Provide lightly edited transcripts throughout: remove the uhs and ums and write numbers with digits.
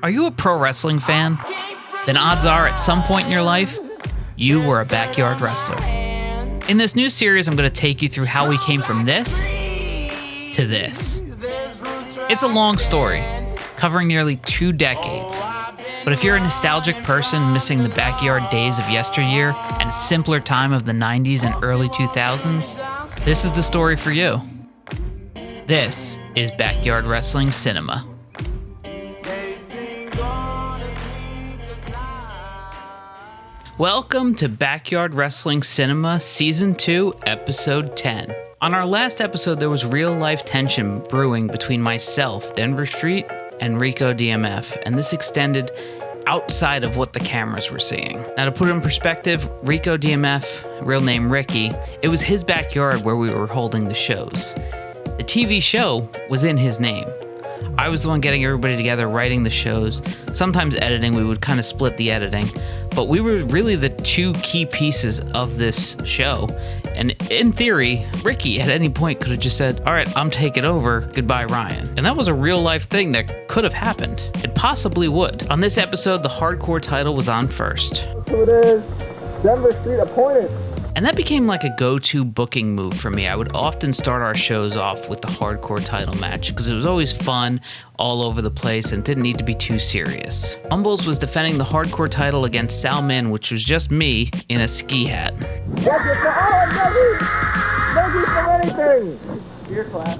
Are you a pro wrestling fan? Then odds are at some point in your life, you were a backyard wrestler. In this new series, I'm going to take you through how we came from this to this. It's a long story, covering nearly 2 decades. But if you're a nostalgic person missing the backyard days of yesteryear and a simpler time of the 90s and early 2000s, this is the story for you. This is Backyard Wrestling Cinema. Welcome to Backyard Wrestling Cinema Season 2, Episode 10. On our last episode, there was real-life tension brewing between myself, Denver Street, and Rico DMF, and this extended outside of what the cameras were seeing. Now, to put it in perspective, Rico DMF, real name Ricky, it was his backyard where we were holding the shows. The TV show was in his name. I was the one getting everybody together, writing the shows, sometimes editing. We would kind of split the editing, but we were really the 2 key pieces of this show. And in theory, Ricky at any point could have just said, all right, I'm taking over, goodbye Ryan. And that was a real life thing that could have happened. It possibly would. On this episode, the hardcore title was on first. Who it is, Denver Street appointed. And that became like a go-to booking move for me. I would often start our shows off with the hardcore title match because it was always fun, all over the place, and didn't need to be too serious. Mumbles was defending the hardcore title against Sal Min, which was just me in a ski hat. Nuggies for anything. Your class.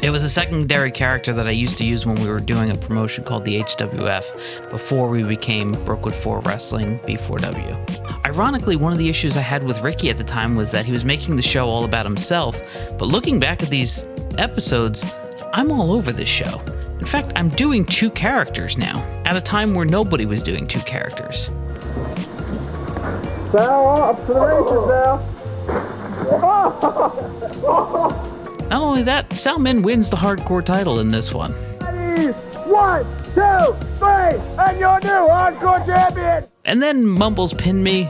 It was a secondary character that I used to use when we were doing a promotion called the HWF before we became Brookwood 4 Wrestling B4W. Ironically, one of the issues I had with Ricky at the time was that he was making the show all about himself, but looking back at these episodes, I'm all over this show. In fact, I'm doing 2 characters now, at a time where nobody was doing 2 characters. Sal, up to the races now. Not only that, Sal Min wins the hardcore title in this one. 1, 2, 3, and your new hardcore champion! And then Mumbles pinned me.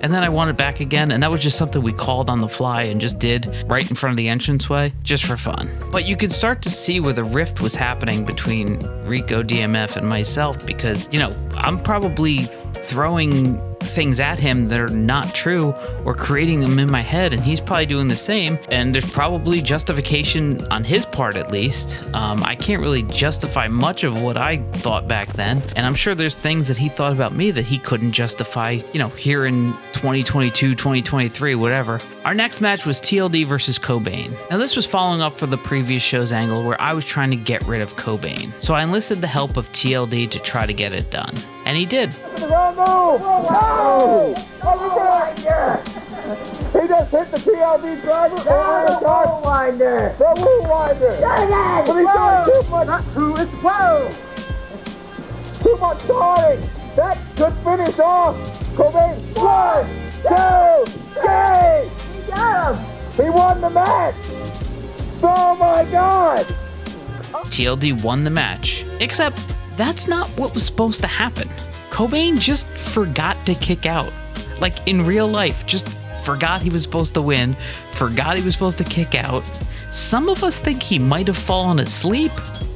And then I won it back again, and that was just something we called on the fly and just did right in front of the entranceway, just for fun. But you could start to see where the rift was happening between Rico DMF and myself because, I'm probably throwing things at him that are not true or creating them in my head, and he's probably doing the same, and there's probably justification on his part at least. I can't really justify much of what I thought back then, and I'm sure there's things that he thought about me that he couldn't justify, here in 2022, 2023, whatever. Our next match was TLD versus Cobain. Now this was following up for the previous show's angle where I was trying to get rid of Cobain, so I enlisted the help of TLD to try to get it done, and he did. Wrong move! No! He just hit the TLD driver over the dog winder. The woo winder. But he's doing too much. Not true. It's whoa. Too much starting. That could finish off Cobain. 1, 2, 3. He got him. He won the match. Oh my God. TLD won the match, except that's not what was supposed to happen. Cobain just forgot to kick out. Like in real life, just forgot he was supposed to win, forgot he was supposed to kick out. Some of us think he might have fallen asleep.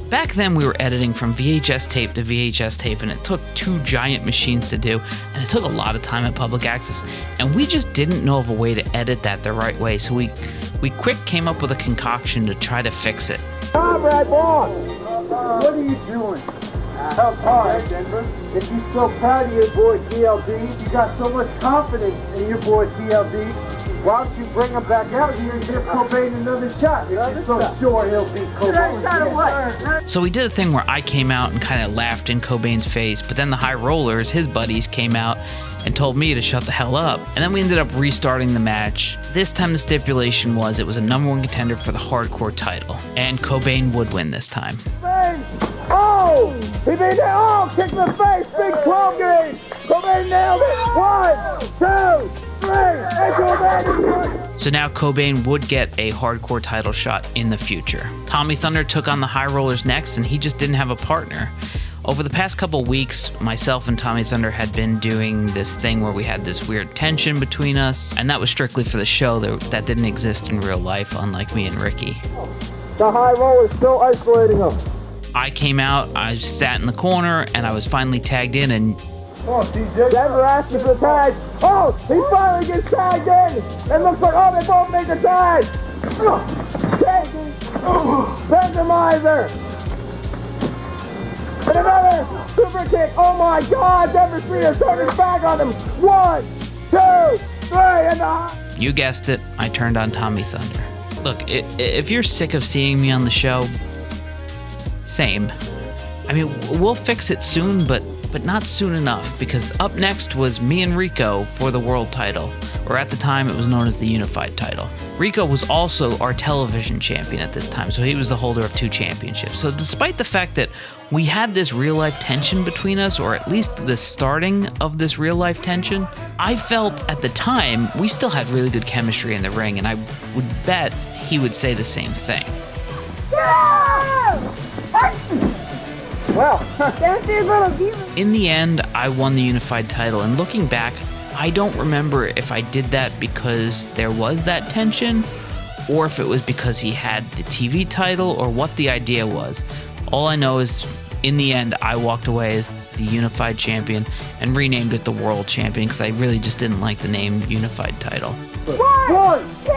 Back then we were editing from VHS tape to VHS tape, and it took 2 giant machines to do, and it took a lot of time at public access, and we just didn't know of a way to edit that the right way, so we quick came up with a concoction to try to fix it. Comrade boss, what are you doing? Tough hard, Denver. If you're so proud of your boy TLD, you got so much confidence in your boy TLD, why don't you bring him back out here and give Cobain another shot? You're so sure he'll beat Cobain. So we did a thing where I came out and kind of laughed in Cobain's face, but then the High Rollers, his buddies, came out and told me to shut the hell up. And then we ended up restarting the match. This time the stipulation was it was a #1 contender for the hardcore title, and Cobain would win this time. Oh! He made it! Oh! Kick in the face! Big 12 gauge! Cobain nailed it! 1, 2, 3! And Cobain! So now Cobain would get a hardcore title shot in the future. Tommy Thunder took on the High Rollers next, and he just didn't have a partner. Over the past couple weeks, myself and Tommy Thunder had been doing this thing where we had this weird tension between us, and that was strictly for the show. That didn't exist in real life, unlike me and Ricky. The high roll is still isolating him. I came out, I sat in the corner, and I was finally tagged in, and Denver asking for the tag. Oh, he finally gets tagged in. And looks like, oh, they both make the tag. Benjamizer. And another super kick. Oh my God, Denver Street is turning back on him. 1, 2, 3, and the... You guessed it, I turned on Tommy Thunder. Look, if you're sick of seeing me on the show, same. I mean, we'll fix it soon, but not soon enough, because up next was me and Rico for the world title, or at the time it was known as the Unified title. Rico was also our television champion at this time, so he was the holder of 2 championships. So despite the fact that we had this real-life tension between us, or at least the starting of this real-life tension, I felt at the time we still had really good chemistry in the ring, and I would bet he would say the same thing. Well, in the end, I won the Unified title, and looking back, I don't remember if I did that because there was that tension, or if it was because he had the TV title, or what the idea was. All I know is, in the end, I walked away as the Unified champion and renamed it the World champion because I really just didn't like the name Unified title. 1,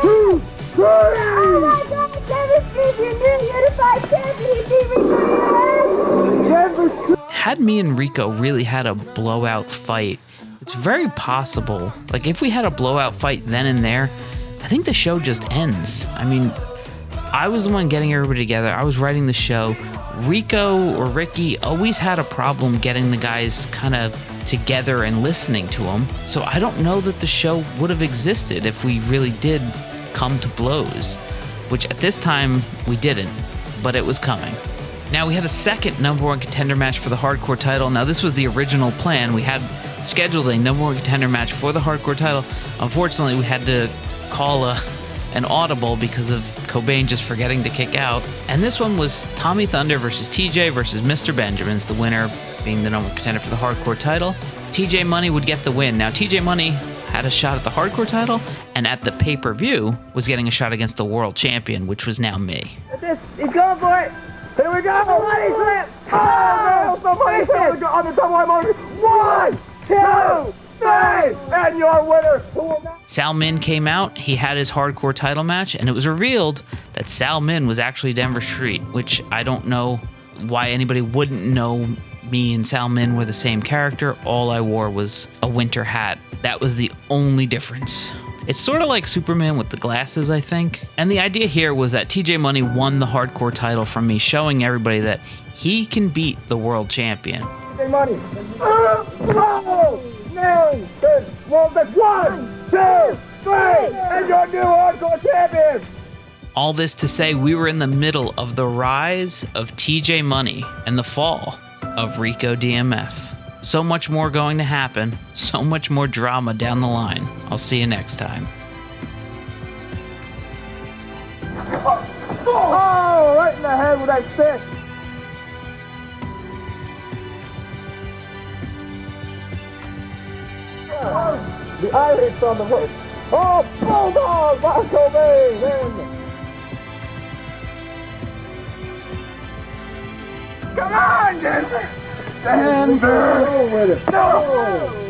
2, 3! Oh my God, Denver Street, your new Unified champion, Had me and Rico really had a blowout fight, it's very possible, like if we had a blowout fight then and there, I think the show just ends. I mean, I was the one getting everybody together. I was writing the show. Rico or Ricky always had a problem getting the guys kind of together and listening to them. So I don't know that the show would have existed if we really did come to blows, which at this time we didn't, but it was coming. Now we had a second number 1 contender match for the hardcore title. Now this was the original plan. We had scheduled a number 1 contender match for the hardcore title. Unfortunately, we had to call an audible because of Cobain just forgetting to kick out. And this one was Tommy Thunder versus TJ versus Mr. Benjamins, the winner being the number 1 contender for the hardcore title. TJ Money would get the win. Now TJ Money had a shot at the hardcore title, and at the pay-per-view was getting a shot against the world champion, which was now me. He's going for it. Here we go. Money slip. Oh, no, money slip on the double money. 1, 2, 3, and your winner. Sal Min came out, he had his hardcore title match, and it was revealed that Sal Min was actually Denver Street, which I don't know why anybody wouldn't know me and Sal Min were the same character. All I wore was a winter hat. That was the only difference. It's sort of like Superman with the glasses, I think. And the idea here was that TJ Money won the hardcore title from me, showing everybody that he can beat the world champion. TJ Money. Nailed it. Well, that's 1, 2, 3, and your new hardcore champion. All this to say, we were in the middle of the rise of TJ Money and the fall of Rico DMF. So much more going to happen, so much more drama down the line. I'll see you next time. Oh, right in the head with that stick. The Irish on the hook. Oh, Bulldog by Cobain. Come on, Denver! Denver! No!